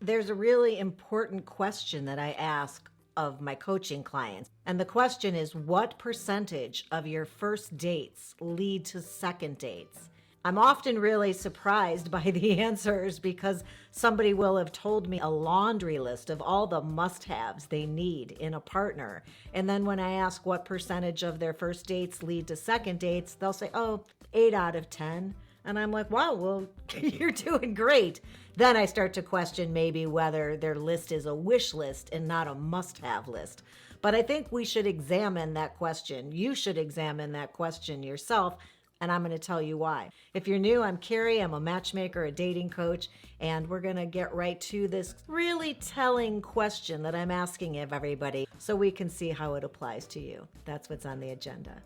There's a really important question that I ask of my coaching clients. And the question is, what percentage of your first dates lead to second dates? I'm often really surprised by the answers because somebody will have told me a laundry list of all the must-haves they need in a partner. And then when I ask what percentage of their first dates lead to second dates, they'll say, oh, 8 out of 10. And I'm like, wow, well, you're doing great. Then I start to question maybe whether their list is a wish list and not a must-have list. But I think we should examine that question. You should examine that question yourself, and I'm going to tell you why. If you're new, I'm Carey. I'm a matchmaker, a dating coach, and we're going to get right to this really telling question that I'm asking of everybody so we can see how it applies to you. That's what's on the agenda.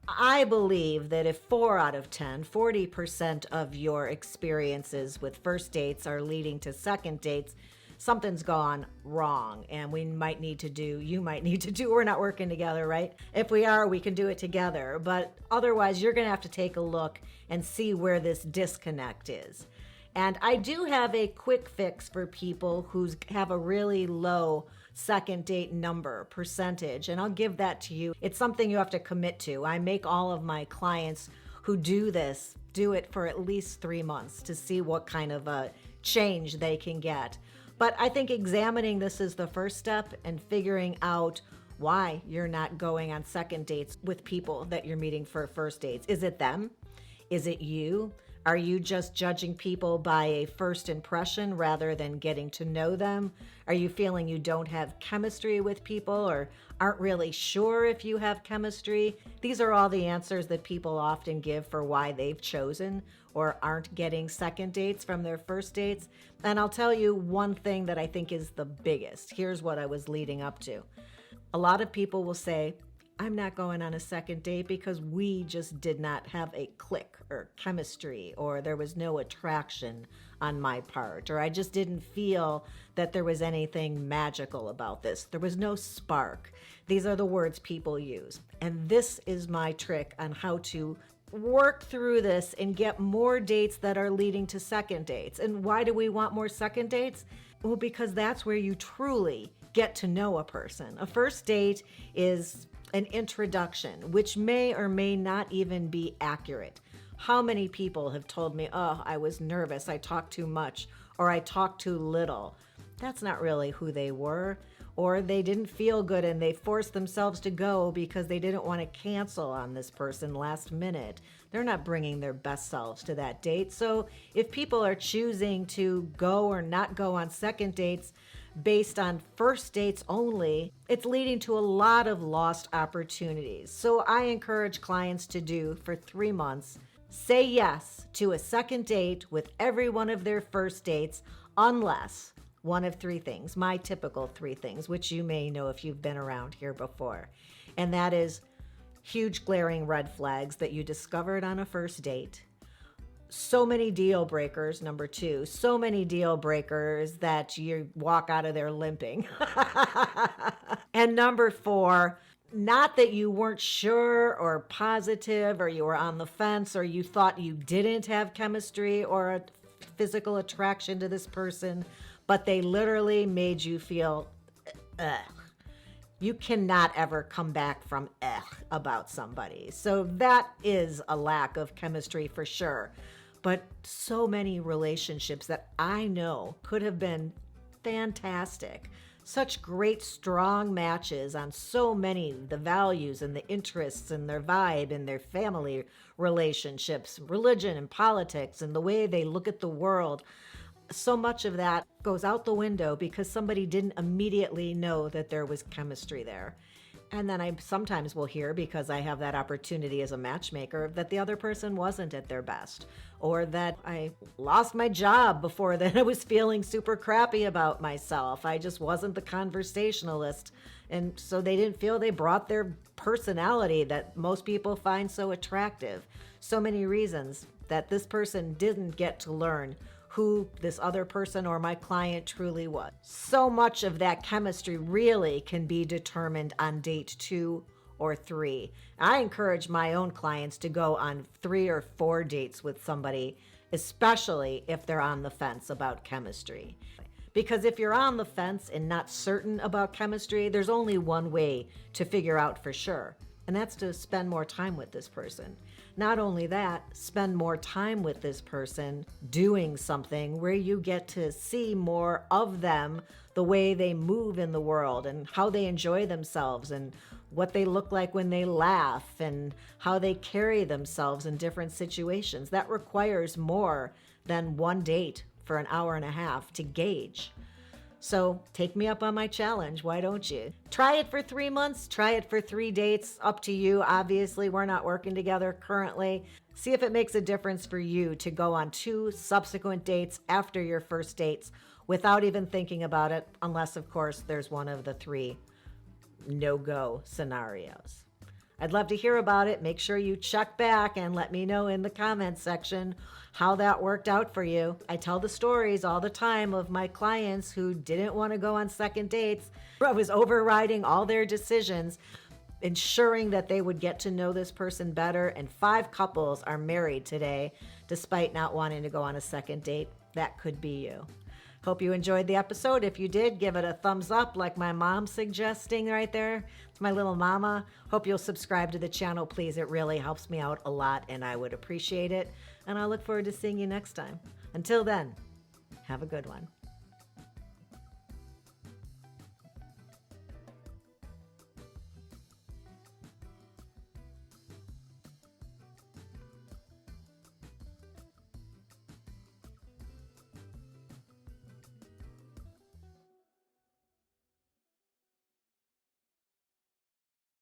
I believe that if 4 out of 10, 40% of your experiences with first dates are leading to second dates, something's gone wrong and you might need to do, we're not working together, right? If we are, we can do it together. But otherwise, you're going to have to take a look and see where this disconnect is. And I do have a quick fix for people who have a really low second date number percentage, and I'll give that to you. It's something you have to commit to. I make all of my clients who do this do it for at least 3 months to see what kind of a change they can get. But I think examining this is the first step and figuring out why you're not going on second dates with people that you're meeting for first dates. Is it them? Is it you? Are you just judging people by a first impression rather than getting to know them? Are you feeling you don't have chemistry with people or aren't really sure if you have chemistry? These are all the answers that people often give for why they've chosen or aren't getting second dates from their first dates. And I'll tell you one thing that I think is the biggest. Here's what I was leading up to. A lot of people will say, I'm not going on a second date because we just did not have a click or chemistry, or there was no attraction on my part, or I just didn't feel that there was anything magical about this. There was no spark. These are the words people use. And this is my trick on how to work through this and get more dates that are leading to second dates. And why do we want more second dates? Well, because that's where you truly get to know a person. A first date is an introduction, which may or may not even be accurate. How many people have told me, oh, I was nervous, I talked too much, or I talked too little? That's not really who they were. Or they didn't feel good and they forced themselves to go because they didn't want to cancel on this person last minute. They're not bringing their best selves to that date. So if people are choosing to go or not go on second dates based on first dates only, it's leading to a lot of lost opportunities. So I encourage clients to do for 3 months, say yes to a second date with every one of their first dates, unless one of 3 things, my typical 3 things, which you may know if you've been around here before. And that is huge glaring red flags that you discovered on a first date. So many deal breakers, number 2, so many deal breakers that you walk out of there limping. And number 4, not that you weren't sure or positive or you were on the fence or you thought you didn't have chemistry or a physical attraction to this person, but they literally made you feel ugh. You cannot ever come back from ugh about somebody. So that is a lack of chemistry for sure. But so many relationships that I know could have been fantastic. Such great, strong matches on so many, the values and the interests and their vibe and their family relationships, religion and politics and the way they look at the world. So much of that goes out the window because somebody didn't immediately know that there was chemistry there. And then I sometimes will hear, because I have that opportunity as a matchmaker, that the other person wasn't at their best, or that I lost my job before then. I was feeling super crappy about myself. I just wasn't the conversationalist. And so they didn't feel they brought their personality that most people find so attractive. So many reasons that this person didn't get to learn who this other person or my client truly was. So much of that chemistry really can be determined on date 2 or 3. I encourage my own clients to go on 3 or 4 dates with somebody, especially if they're on the fence about chemistry. Because if you're on the fence and not certain about chemistry, there's only one way to figure out for sure, and that's to spend more time with this person. Not only that, spend more time with this person doing something where you get to see more of them, the way they move in the world and how they enjoy themselves and what they look like when they laugh and how they carry themselves in different situations. That requires more than one date for an hour and a half to gauge. So take me up on my challenge. Why don't you? Try it for 3 months. Try it for 3 dates. Up to you. Obviously, we're not working together currently. See if it makes a difference for you to go on 2 subsequent dates after your first dates without even thinking about it, unless, of course, there's one of the 3 no-go scenarios. I'd love to hear about it. Make sure you check back and let me know in the comments section how that worked out for you. I tell the stories all the time of my clients who didn't want to go on second dates. I was overriding all their decisions, ensuring that they would get to know this person better. And 5 couples are married today, despite not wanting to go on a second date. That could be you. Hope you enjoyed the episode. If you did, give it a thumbs up like my mom's suggesting right there. It's my little mama. Hope you'll subscribe to the channel, please. It really helps me out a lot and I would appreciate it. And I'll look forward to seeing you next time. Until then, have a good one.